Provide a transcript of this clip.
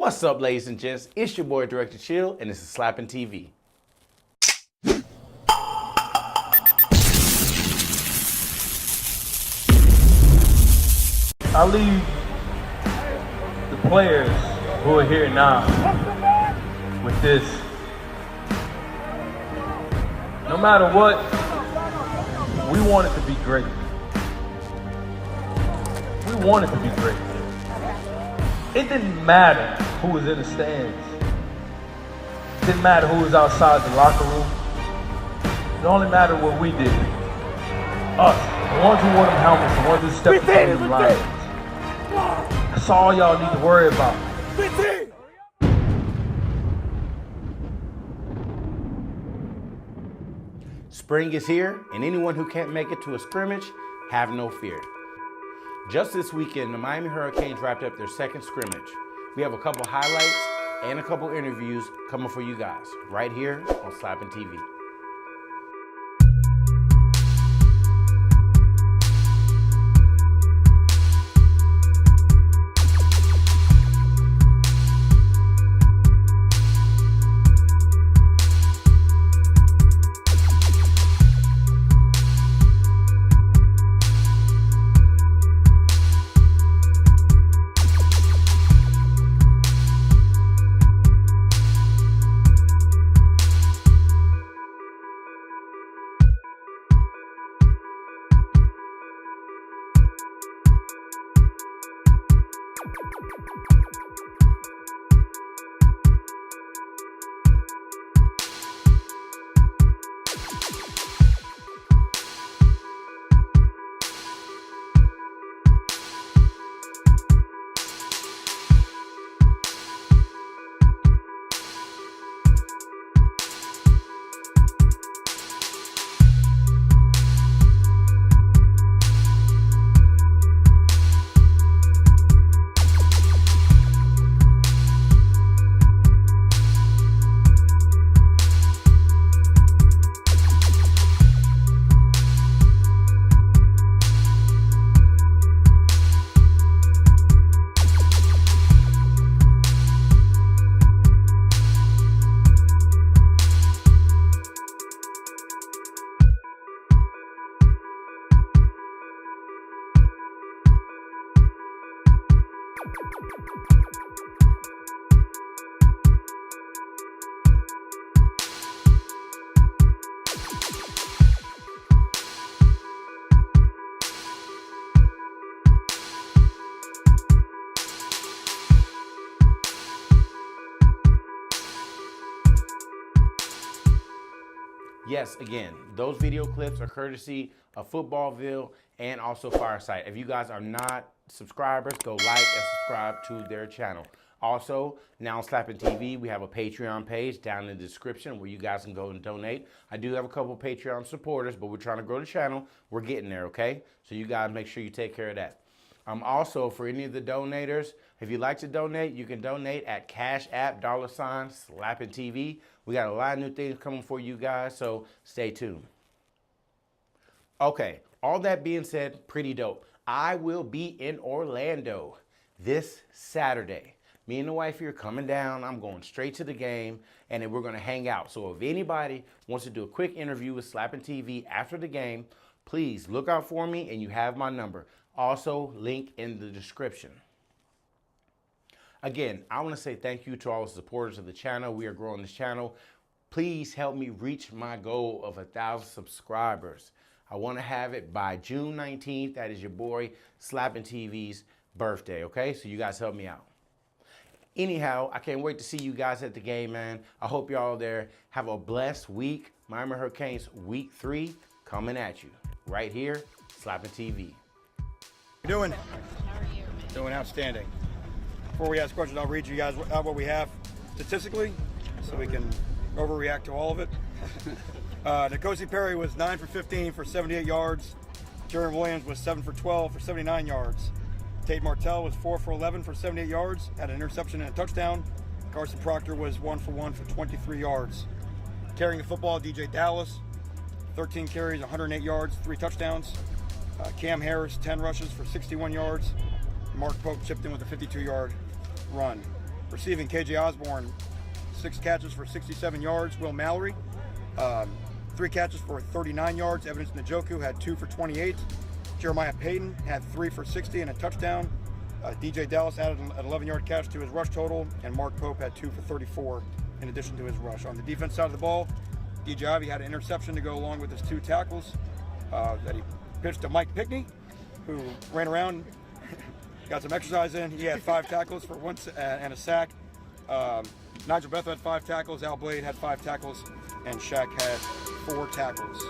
What's up, ladies and gents? It's your boy, Director Chill, and this is SlappinTv. I leave the players who are here now with this. No matter what, we want it to be great. We want it to be great. It didn't matter who was in the stands. It didn't matter who was outside the locker room. It only mattered what we did. Us, the ones who wore them helmets, the ones who stepped in front of the lines. That's all y'all need to worry about. Spring is here, and anyone who can't make it to a scrimmage, have no fear. Just this weekend, the Miami Hurricanes wrapped up their second scrimmage. We have a couple highlights and a couple interviews coming for you guys right here on SlappinTv. Yes, again, those video clips are courtesy of Footballville and also Fireside. If you guys are not subscribers, go like and subscribe to their channel. Also, now on SlappinTv, we have a Patreon page down in the description where you guys can go and donate. I do have a couple Patreon supporters, but we're trying to grow the channel. We're getting there, okay? So you guys make sure you take care of that. Also, for any of the donators, if you'd like to donate, you can donate at Cash App $SlappinTv. We got a lot of new things coming for you guys, so stay tuned. Okay, all that being said, pretty dope. I will be in Orlando this Saturday. Me and the wife here coming down. I'm going straight to the game, and then we're going to hang out. So if anybody wants to do a quick interview with SlappinTv after the game, please look out for me, and you have my number. Also, link in the description. Again, I want to say thank you to all the supporters of the channel. We are growing this channel. Please help me reach my goal of 1,000 subscribers. I want to have it by June 19th. That is your boy SlappinTv's birthday, okay? So you guys help me out. Anyhow, I can't wait to see you guys at the game, man. I hope y'all there. Have a blessed week. Miami Hurricanes Week 3 coming at you right here, SlappinTv. How you doing? How are you? Doing outstanding. Before we ask questions, I'll read you guys what we have statistically, so we can overreact to all of it. N'Kosi Perry was 9 for 15 for 78 yards. Jaron Williams was 7 for 12 for 79 yards. Tate Martell was 4 for 11 for 78 yards, had an interception and a touchdown. Carson Proctor was 1 for 1 for 23 yards. Carrying the football, DJ Dallas, 13 carries, 108 yards, 3 touchdowns. Cam Harris, 10 rushes for 61 yards. Mark Pope chipped in with a 52-yard run. Receiving, KJ Osborne, 6 catches for 67 yards. Will Mallory, 3 catches for 39 yards. Evidence Njoku had 2 for 28. Jeremiah Payton had 3 for 60 and a touchdown. DJ Dallas added an 11-yard catch to his rush total, and Mark Pope had 2 for 34 in addition to his rush. On the defense side of the ball, DJ Ivy had an interception to go along with his 2 tackles that he pitched to Mike Pickney, who ran around, got some exercise in. He had 5 tackles for 1 and a sack. Nigel Beth had 5 tackles, Al Blade had 5 tackles, and Shaq had 4 tackles.